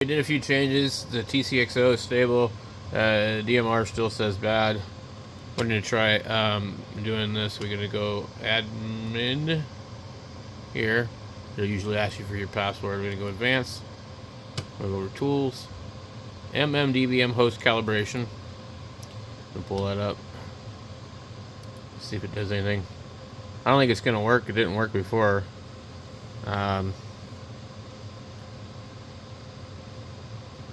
We did a few changes. The TCXO is stable. DMR still says bad. We're going to try doing this. We're going to go admin here. They'll usually ask you for your password. We're going to go advanced. We'll go over tools. mmdvm host calibration. We'll pull that up. See if it does anything. I don't think it's going to work. It didn't work before.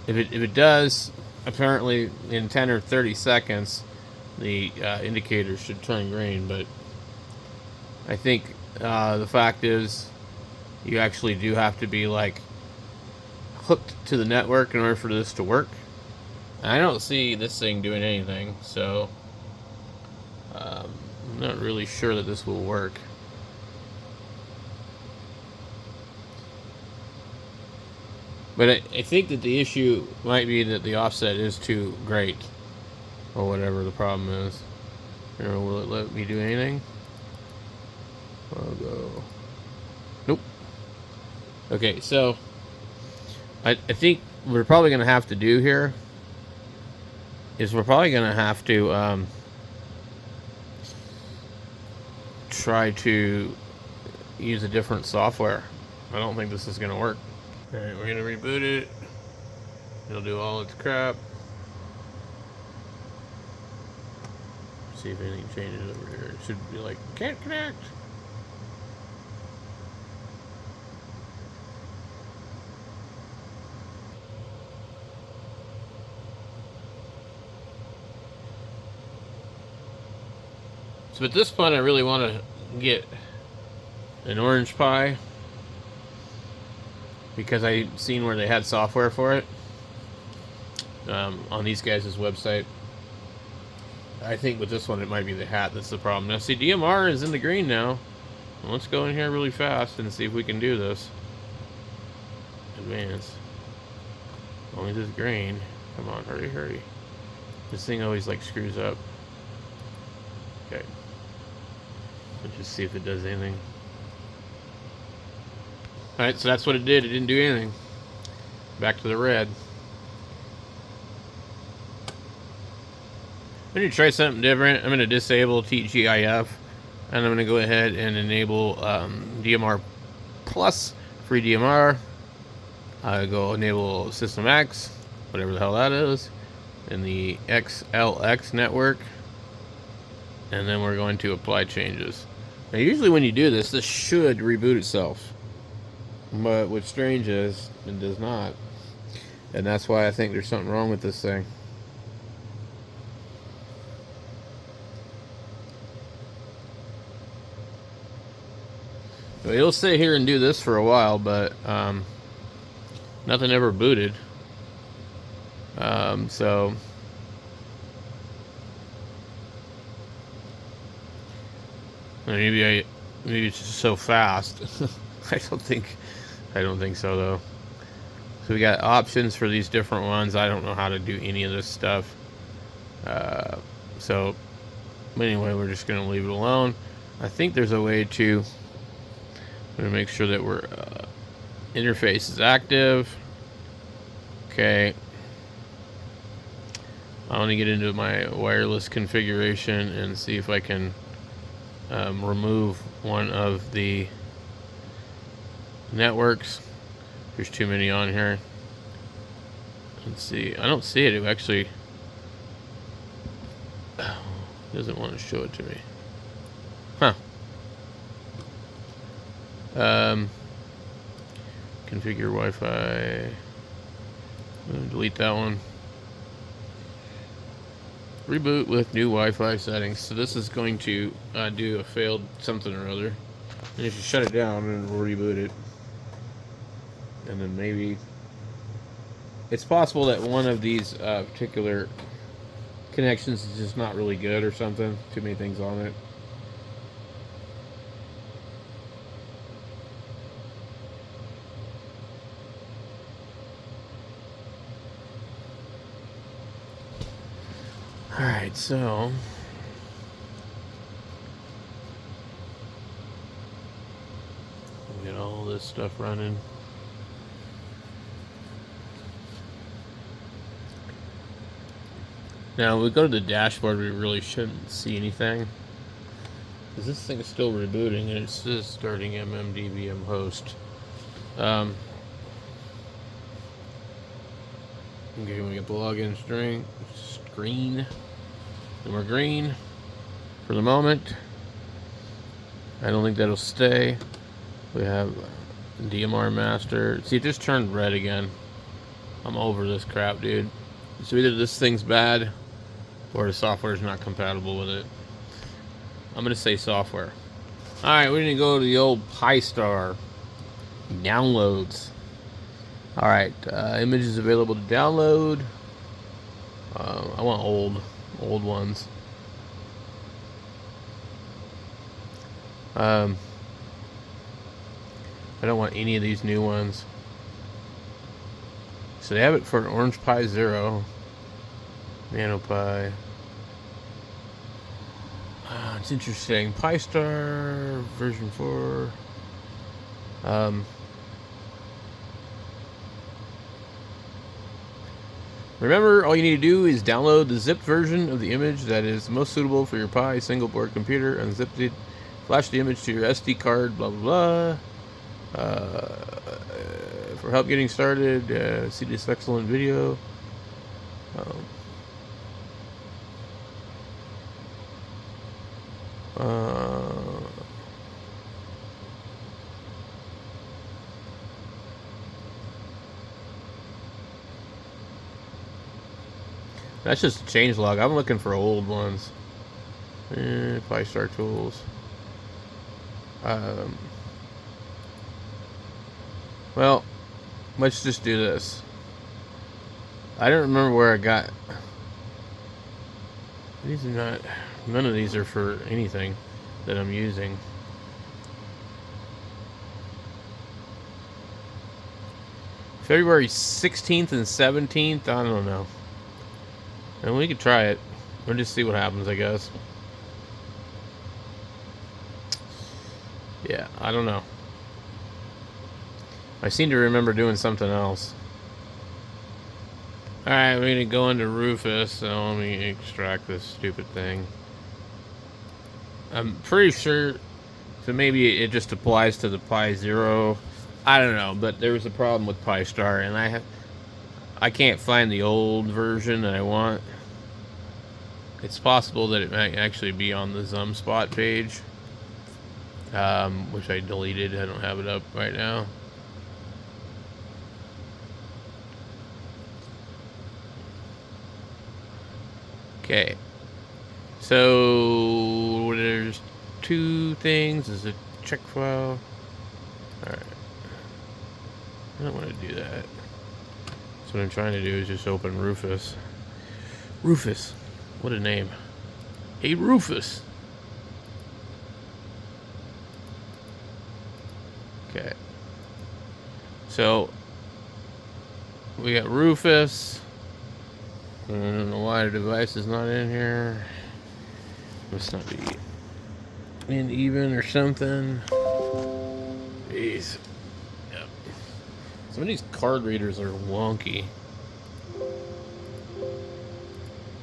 If it does, apparently in 10 or 30 seconds, the indicator should turn green. But I think the fact is, you actually do have to be like hooked to the network in order for this to work. And I don't see this thing doing anything, so I'm not really sure that this will work. But I think that the issue might be that the offset is too great, or whatever the problem is. Will it let me do anything? I'll go. Nope. Okay, so I think what we're probably going to have to do here is we're probably going to have to try to use a different software. I don't think this is going to work. Alright, we're going to reboot it. It'll do all its crap. See if anything changes over here. It should be like, can't connect. So at this point, I really want to get an Orange Pi, because I seen where they had software for it on these guys' website. I think with this one, it might be the hat that's the problem. Now, see, DMR is in the green now. Well, let's go in here really fast and see if we can do this. Advance. Only this green. Come on, hurry, hurry. This thing always like screws up. Okay. Let's just see if it does anything. Alright, so that's what it did. It didn't do anything. Back to the red. I'm going to try something different. I'm going to disable TGIF, and I'm going to go ahead and enable DMR Plus, free DMR. Go enable System X, whatever the hell that is, and the XLX network. And then we're going to apply changes. Now, usually when you do this, this should reboot itself. But what's strange is it does not. And that's why I think there's something wrong with this thing. So it'll sit here and do this for a while, but nothing ever booted. So maybe it's just so fast. I don't think so though. So we got options for these different ones. I don't know how to do any of this stuff. So anyway, we're just going to leave it alone. I think there's a way to make sure that we're interface is active. Okay. I want to get into my wireless configuration and see if I can remove one of the networks. There's too many on here. Let's see. I don't see it. It actually doesn't want to show it to me. Huh. Configure Wi-Fi. Delete that one. Reboot with new Wi-Fi settings. So this is going to do a failed something or other. And if you shut it down and we'll reboot it. And then maybe it's possible that one of these particular connections is just not really good or something. Too many things on it. Alright, so we get all this stuff running. Now, we go to the dashboard, we really shouldn't see anything. Because this thing is still rebooting, and it says starting mmdvm host. Okay, we get the login screen. And we're green for the moment. I don't think that'll stay. We have DMR master. See, it just turned red again. I'm over this crap, dude. So either this thing's bad or the software's not compatible with it. I'm gonna say software. Alright, we need to go to the old PyStar. Downloads. Alright, images available to download. I want old ones. I don't want any of these new ones. So they have it for an Orange Pi 0, NanoPi. It's interesting. PyStar version 4. Remember, all you need to do is download the zipped version of the image that is most suitable for your Pi single board computer. Unzip it, flash the image to your SD card, blah blah blah. For help getting started, see this excellent video. That's just a changelog. I'm looking for old ones. PyStar tools. Well, let's just do this. I don't remember where I got. These are not. None of these are for anything that I'm using. February 16th and 17th. I don't know. And we could try it. We'll just see what happens, I guess. Yeah, I don't know. I seem to remember doing something else. Alright, we're gonna go into Rufus, so let me extract this stupid thing. I'm pretty sure, so maybe it just applies to the Pi 0. I don't know, but there was a problem with PyStar, and I can't find the old version that I want. It's possible that it might actually be on the ZumSpot page, which I deleted. I don't have it up right now. Okay, so there's two things. There's a check file. Alright, I don't want to do that. So what I'm trying to do is just open Rufus. Rufus, what a name. Hey Rufus. Okay, so we got Rufus. I don't know why the device is not in here. Must not be in even or something. Jeez. Yep. Some of these card readers are wonky.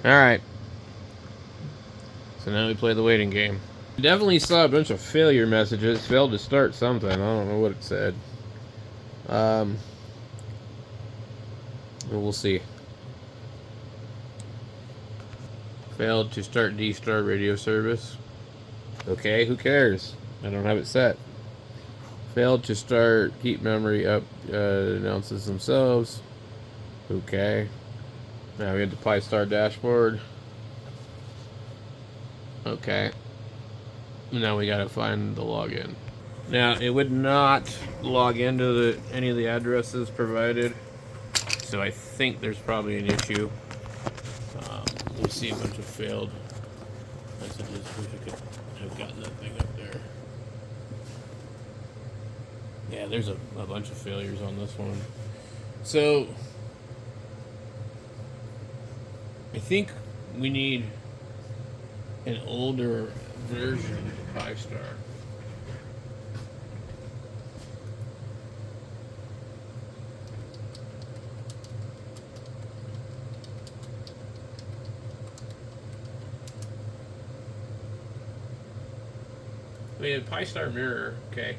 Alright. So now we play the waiting game. Definitely saw a bunch of failure messages. Failed to start something. I don't know what it said. We'll see. Failed to start D-Star radio service. Okay, who cares? I don't have it set. Failed to start keep memory up, announces themselves. Okay. Now we get the PyStar dashboard. Okay. Now we gotta find the login. Now it would not log into any of the addresses provided. So I think there's probably an issue. We'll see a bunch of failed messages. Wish I could have gotten that thing up there. Yeah, there's a bunch of failures on this one. So I think we need an older version of PyStar. We have Pi-Star mirror. Okay.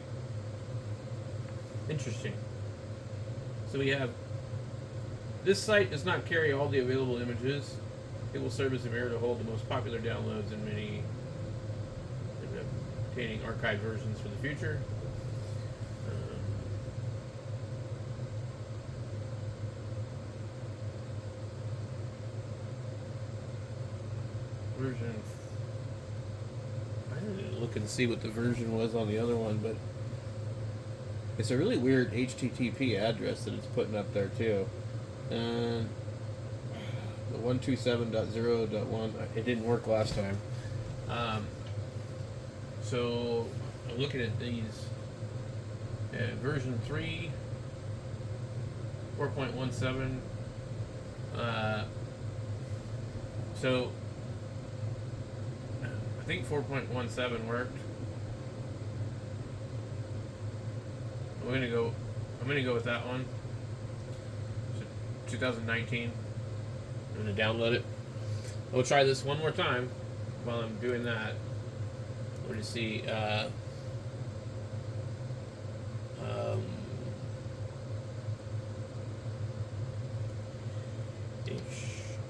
Interesting. So we have, this site does not carry all the available images. It will serve as a mirror to hold the most popular downloads and many obtaining archived versions for the future. Version. I didn't look and see what the version was on the other one, but it's a really weird HTTP address that it's putting up there too. And the 127.0.1, it didn't work last time. So I'm looking at these version 3, 4.17. So I think 4.17 worked. I'm gonna go with that one. So 2019. I'm gonna download it. We'll try this one more time while I'm doing that. We're to see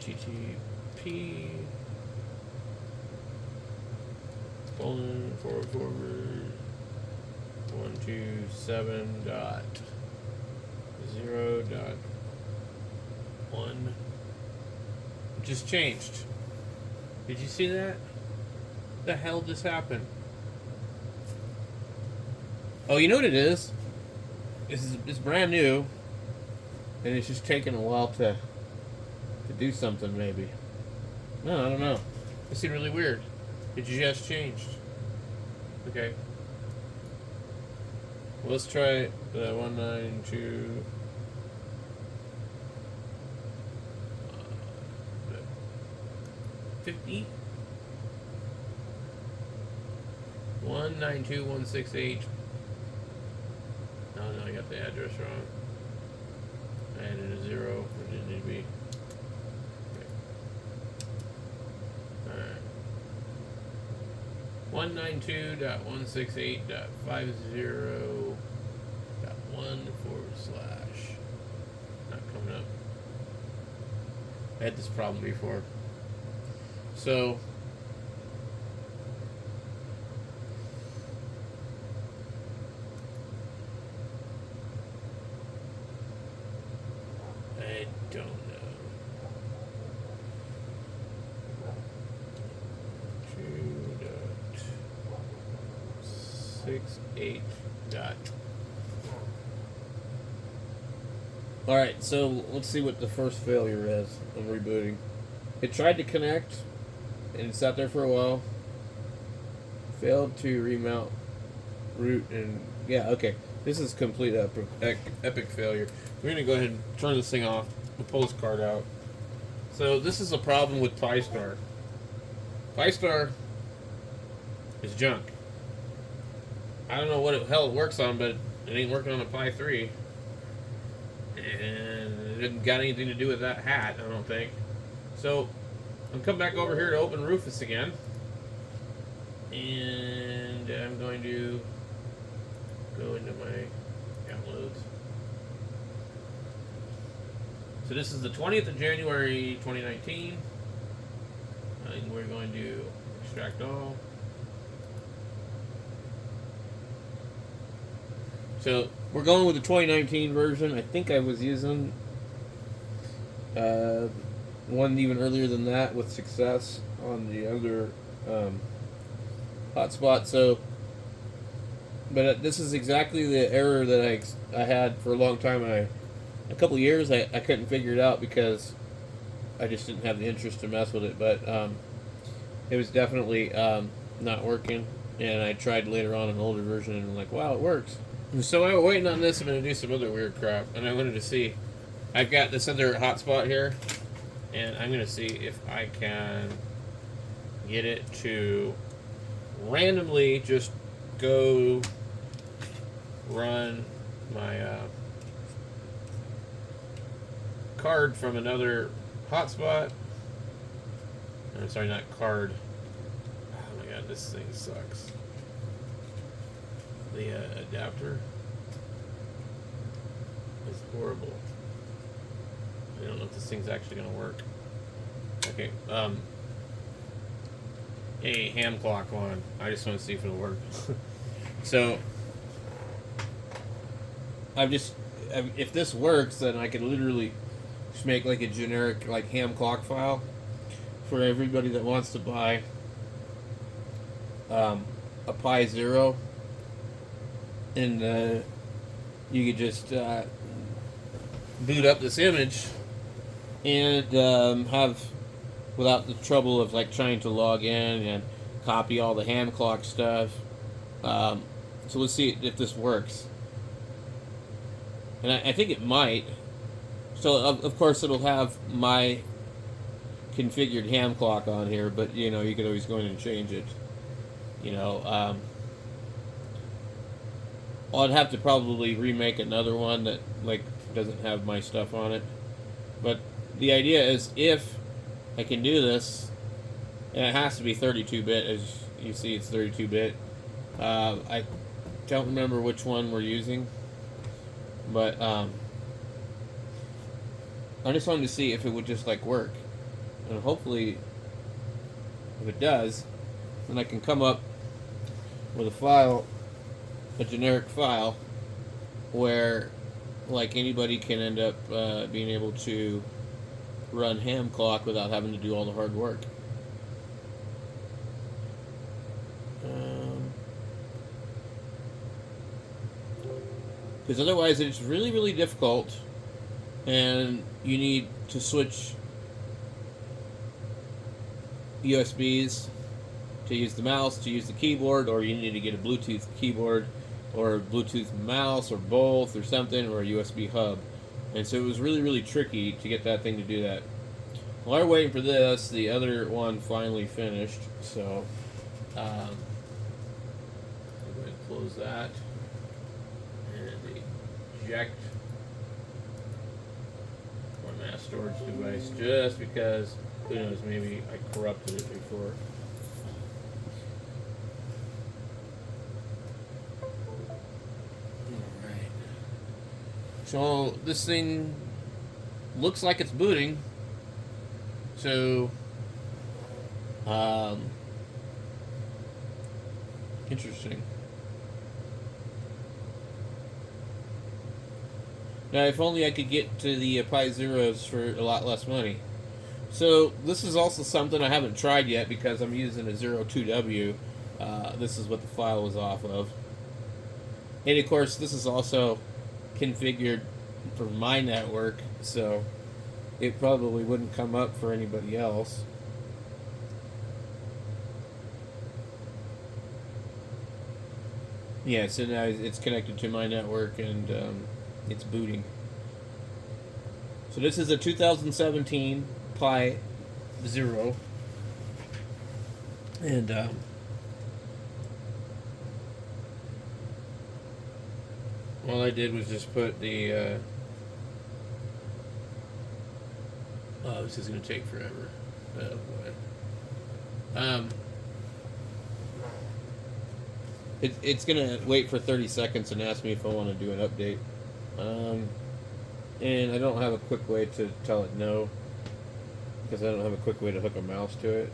HTTP forward 127.0.1 just changed. Did you see that? The hell just happened? Oh, you know what it is? It's brand new, and it's just taking a while to do something. Maybe. No, I don't know. This is really weird. It just changed. Okay. Well, let's try the 192. 50. 192.168. No, I got the address wrong. I added a 0. It didn't need to be. Okay. Alright. 192.168.50.1 / not coming up. I had this problem before. So I don't know. 2.68. Alright, so let's see what the first failure is of rebooting. It tried to connect, and it sat there for a while. Failed to remount root, and yeah, okay. This is complete epic failure. We're going to go ahead and turn this thing off, the postcard out. So this is a problem with Pi-Star. Pi-Star is junk. I don't know what the hell it works on, but it ain't working on a Pi 3. And it didn't got anything to do with that hat, I don't think. So I'm coming back over here to open Rufus again. And I'm going to go into my downloads. So this is the 20th of January 2019. And we're going to extract all. So we're going with the 2019 version. I think I was using one even earlier than that with success on the other hotspot. So, but this is exactly the error that I had for a long time. A couple of years I couldn't figure it out because I just didn't have the interest to mess with it. But it was definitely not working. And I tried later on an older version, and I'm like, wow, it works. So while we're waiting on this, I'm going to do some other weird crap. And I wanted to see, I've got this other hotspot here, and I'm going to see if I can get it to randomly just go run my card from another hotspot. I'm sorry, not card. Oh my god, this thing sucks. the adapter is horrible. I don't know if this thing's actually going to work. Okay, hey, ham clock on. I just want to see if it'll work. So, if this works, then I can literally just make like a generic like ham clock file for everybody that wants to buy a Pi Zero, and you could just boot up this image and have, without the trouble of like trying to log in and copy all the ham clock stuff. So let's see if this works. And I think it might. So of course it'll have my configured ham clock on here, but you know, you could always go in and change it. You know, I'd have to probably remake another one that like doesn't have my stuff on it. But the idea is, if I can do this, and it has to be 32-bit, as you see, it's 32-bit. I don't remember which one we're using, but I just wanted to see if it would just like work, and hopefully, if it does, then I can come up with a file, a generic file, where like anybody can end up being able to run ham clock without having to do all the hard work. Because otherwise it's really, really difficult, and you need to switch USBs to use the mouse, to use the keyboard, or you need to get a Bluetooth keyboard or a Bluetooth mouse, or both, or something, or a USB hub. And so it was really, really tricky to get that thing to do that. While we're waiting for this, the other one finally finished, so I'm going to close that and eject my mass storage device, just because, who knows, maybe I corrupted it before. Alright. So this thing looks like it's booting. So, interesting. Now, if only I could get to the Pi Zeros for a lot less money. So, this is also something I haven't tried yet because I'm using a 02W. This is what the file was off of. And of course, this is also configured for my network, so it probably wouldn't come up for anybody else. Yeah, so now it's connected to my network, and it's booting. So this is a 2017 Pi Zero, and all I did was just put the oh, this is going to take forever. Oh boy. It's going to wait for 30 seconds and ask me if I want to do an update. And I don't have a quick way to tell it no, because I don't have a quick way to hook a mouse to it.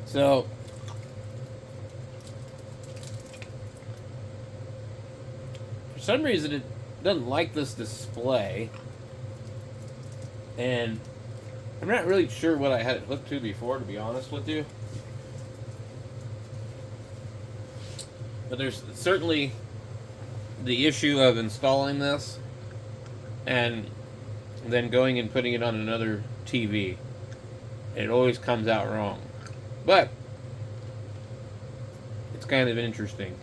So, for some reason it doesn't like this display, and I'm not really sure what I had it hooked to before, to be honest with you. But there's certainly the issue of installing this and then going and putting it on another TV. It always comes out wrong. But it's kind of interesting.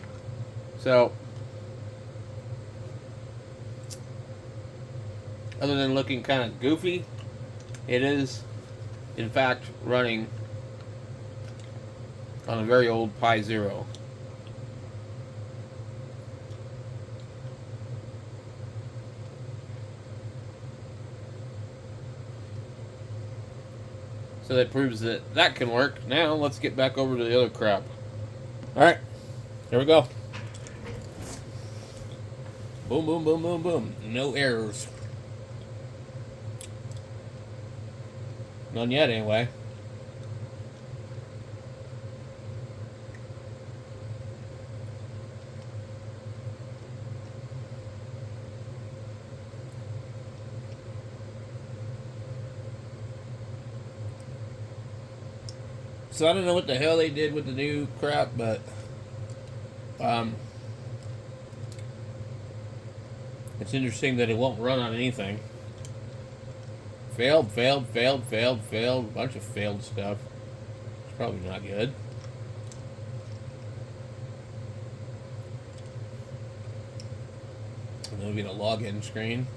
So, other than looking kind of goofy, it is, in fact, running on a very old Pi Zero. So that proves that that can work. Now let's get back over to the other crap. Alright, here we go. Boom, boom, boom, boom, boom. No errors. None yet, anyway. So I don't know what the hell they did with the new crap, but it's interesting that it won't run on anything. Failed, failed, failed, failed, failed. Bunch of failed stuff. It's probably not good. And there'll be the login screen.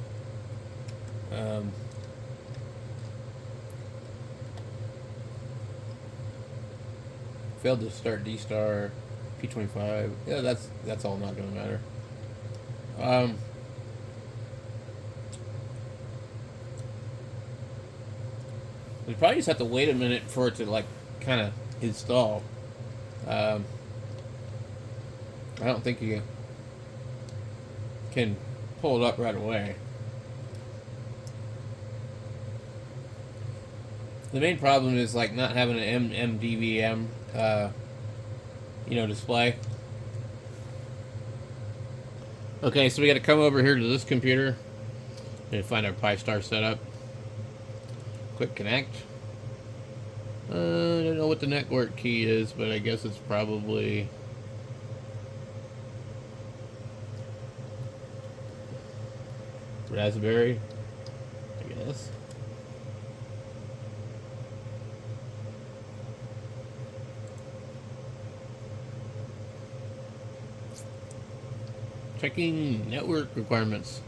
Failed to start D-Star P25. Yeah, that's all not going to matter. We probably just have to wait a minute for it to like kind of install. I don't think you can pull it up right away. The main problem is like not having an mmdvm, display. Okay, so we got to come over here to this computer and find our Pi-Star setup. Click connect. I don't know what the network key is, but I guess it's probably Raspberry, I guess. Checking network requirements.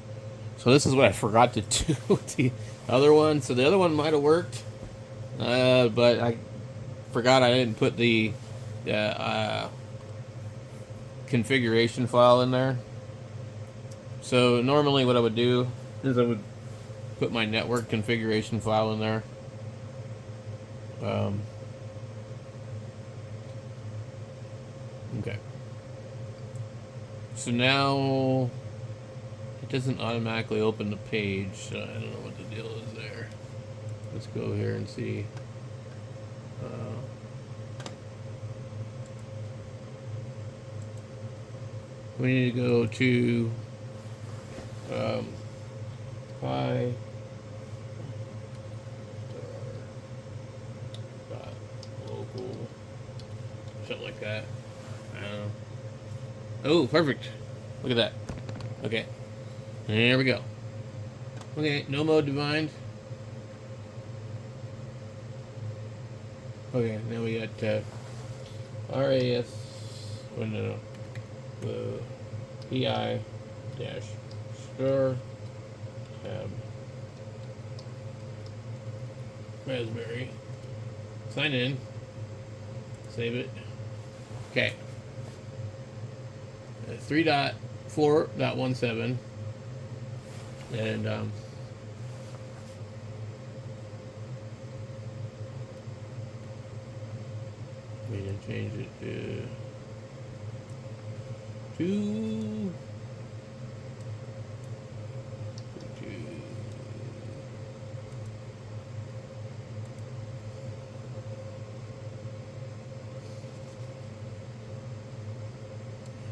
So this is what I forgot to do with the other one. So the other one might have worked, but I forgot I didn't put the configuration file in there. So normally what I would do is I would put my network configuration file in there. Okay. So now it doesn't automatically open the page, so I don't know what the deal is there. Let's go here and see. We need to go to Pi local, something like that. I don't know. Oh, perfect. Look at that. Okay. There we go. Okay, no mode defined. Okay, now we got RAS. Oh, no. EI dash store tab Raspberry. Sign in. Save it. Okay. 3.4.17 and we need to change it to 2.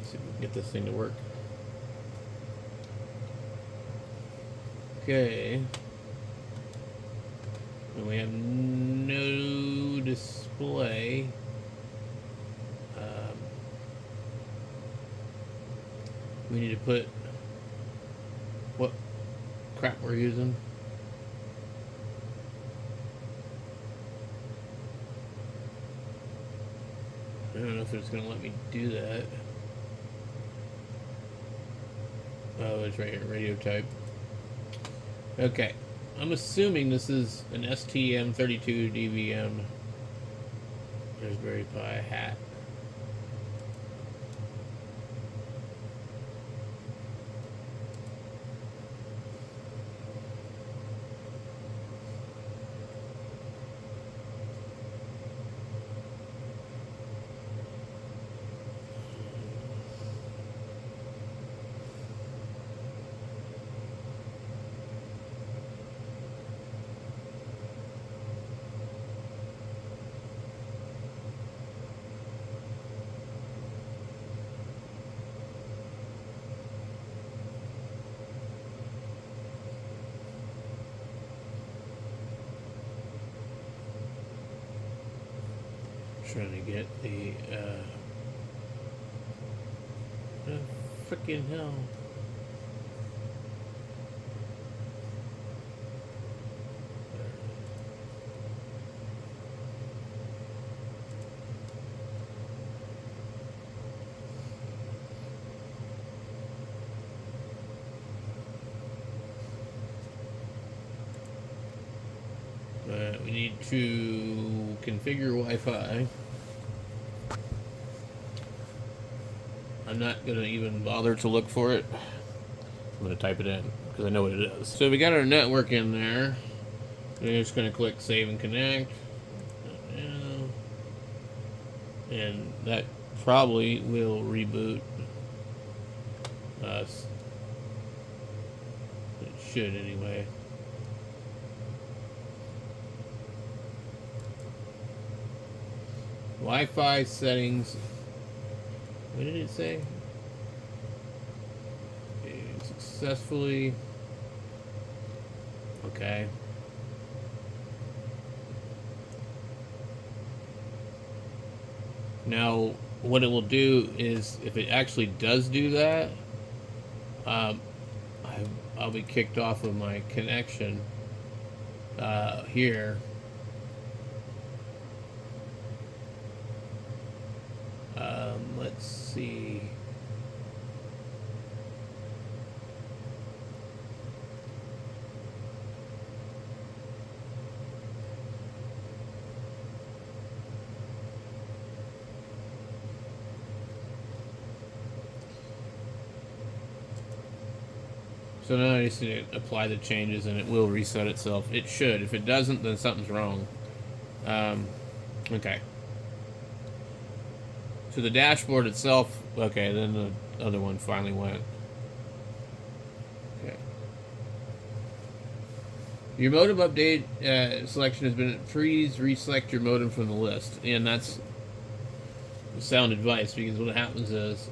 See if we can get this thing to work. Okay. And we have no display. We need to put what crap we're using. I don't know if it's going to let me do that. Oh, it's right here, radio type. Okay, I'm assuming this is an STM32 DVM Raspberry Pi hat. Trying to get the freaking hell. We need to configure Wi-Fi. I'm not going to even bother to look for it. I'm going to type it in because I know what it is. So we got our network in there. We're just going to click Save and Connect. And that probably will reboot us. It should anyway. Wi-Fi settings. What did it say? Okay, successfully. Okay. Now, what it will do is, if it actually does do that, I'll be kicked off of my connection here. Let's see. So now I just need to apply the changes and it will reset itself. It should. If it doesn't, then something's wrong. Okay. So the dashboard itself, okay, then the other one finally went. Okay. Your modem update selection has been, please reselect your modem from the list. And that's sound advice, because what happens is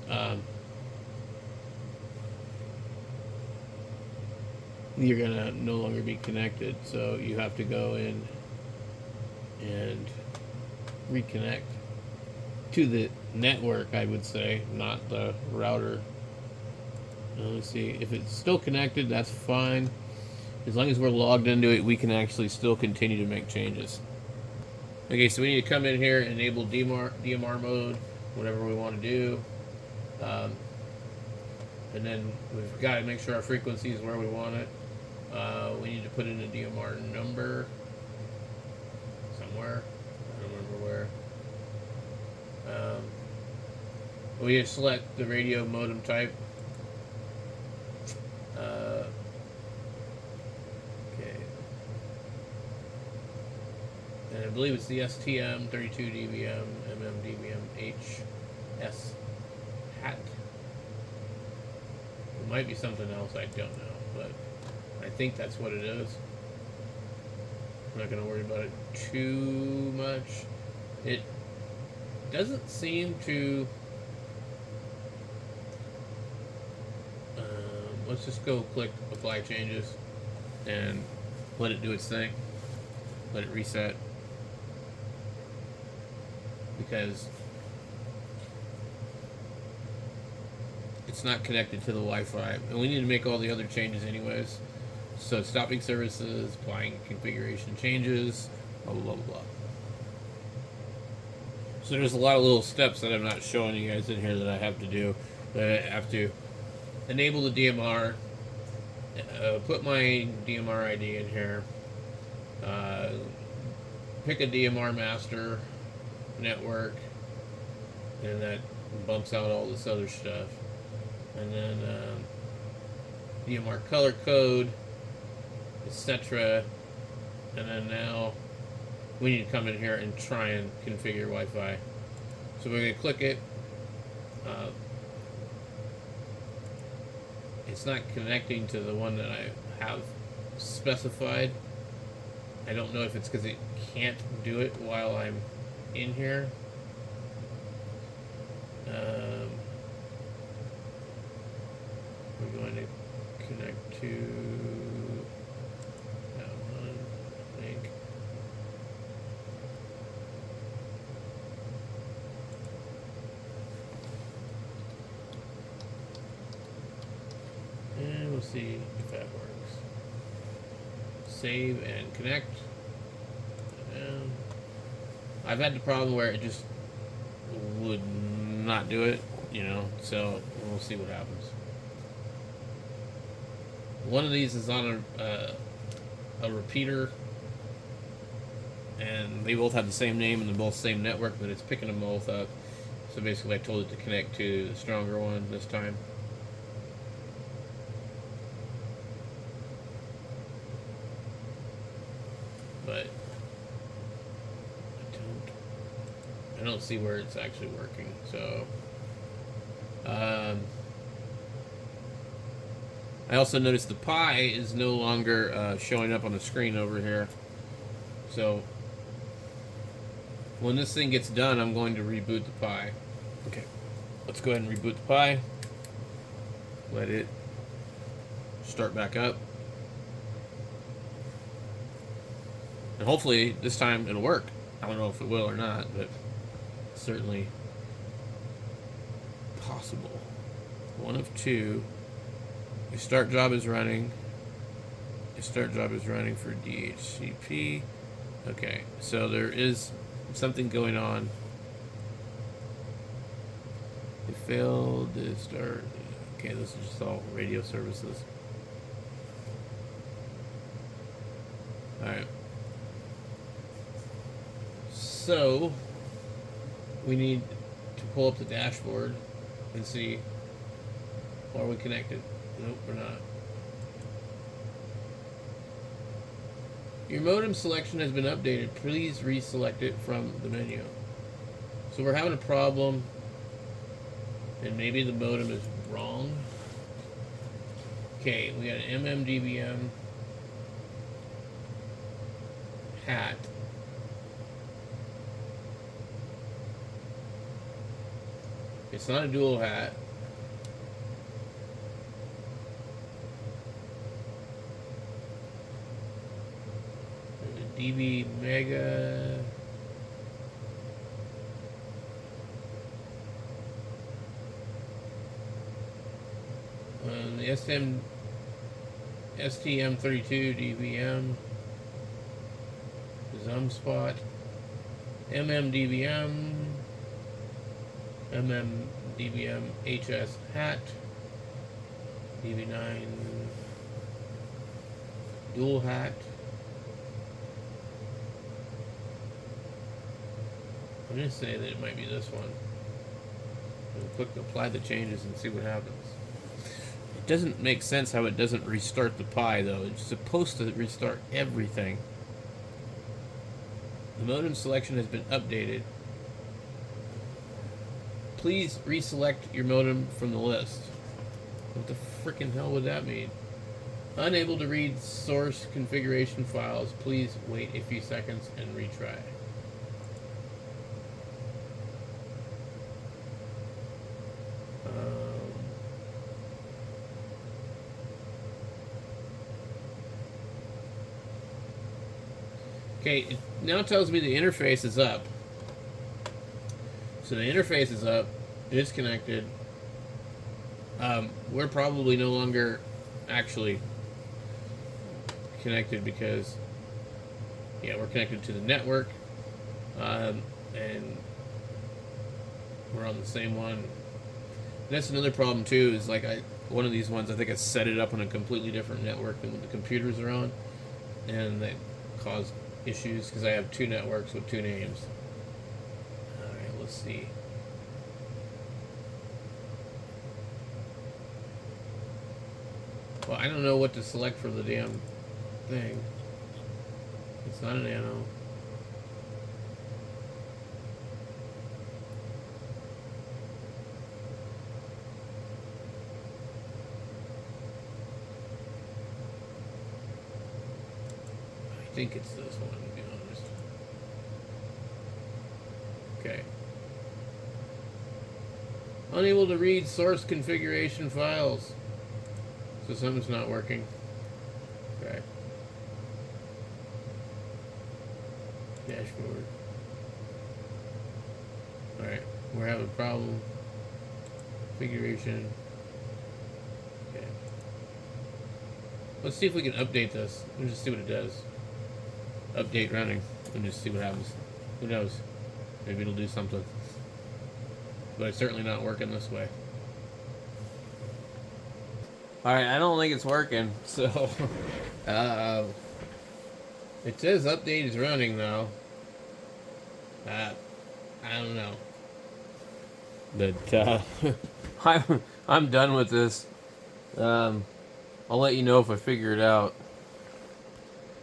you're gonna no longer be connected, so you have to go in and reconnect to the network, I would say, not the router. Let's see, if it's still connected, that's fine. As long as we're logged into it, we can actually still continue to make changes. Okay, so we need to come in here and enable DMR mode, whatever we want to do. And then we've got to make sure our frequency is where we want it. We need to put in a DMR number somewhere. I don't remember where. We just select the radio modem type. Okay. And I believe it's the STM 32dvm mmdvm HS hat. It might be something else, I don't know, but I think that's what it is. I'm not going to worry about it too much. It doesn't seem to... let's just go click Apply Changes and let it do its thing. Let it reset. Because it's not connected to the Wi-Fi. And we need to make all the other changes anyways. So stopping services, applying configuration changes, blah, blah, blah, blah. So there's a lot of little steps that I'm not showing you guys in here that I have to do. That I have to enable the DMR, put my DMR ID in here, pick a DMR master network, and that bumps out all this other stuff. And then DMR color code, etc. And then now we need to come in here and try and configure Wi-Fi. So we're going to click it. It's not connecting to the one that I have specified. I don't know if it's because it can't do it while I'm in here. We're going to connect to that one, I think. Let's see if that works. Save and connect. And I've had the problem where it just would not do it, you know, so we'll see what happens. One of these is on a repeater, and they both have the same name and they're both same network, but it's picking them both up. So basically I told it to connect to the stronger one this time. But I don't see where it's actually working, so I also noticed the Pi is no longer showing up on the screen over here. So when this thing gets done, I'm going to reboot the Pi. Okay, let's go ahead and reboot the Pi. Let it start back up. And hopefully this time it'll work. I don't know if it will or not, but it's certainly possible. One of two. Your start job is running. Your start job is running for DHCP. Okay, so there is something going on. It failed to start. Okay, this is just all radio services. Alright. So, we need to pull up the dashboard and see, are we connected? Nope, we're not. Your modem selection has been updated. Please reselect it from the menu. So we're having a problem, and maybe the modem is wrong. Okay, we got an mmdvm hat. It's not a dual hat. DB Mega. The STM32 DVM. Spot. mmdvm. mmdvm HS hat. DV9 dual hat. I'm going to say that it might be this one. We'll click apply the changes and see what happens. It doesn't make sense how it doesn't restart the Pi though. It's supposed to restart everything. The modem selection has been updated. Please reselect your modem from the list. What the frickin' hell would that mean? Unable to read source configuration files. Please wait a few seconds and retry. Okay, it now tells me the interface is up. So the interface is up. It is connected. We're probably no longer actually connected because, yeah, we're connected to the network. And we're on the same one. And that's another problem too, is like one of these ones, I think I set it up on a completely different network than what the computers are on. And that caused issues because I have two networks with two names. Alright, let's see. Well, I don't know what to select for the damn thing. It's not an nano. I think it's this one, to be honest. Okay. Unable to read source configuration files. So something's not working. Okay. Dashboard. Alright, we're having a problem. Configuration. Okay. Let's see if we can update this. Let's just see what it does. Update running. And just see what happens. Who knows? Maybe it'll do something. But it's certainly not working this way. Alright, I don't think it's working. So, it says update is running though. I don't know. But, I'm done with this. I'll let you know if I figure it out.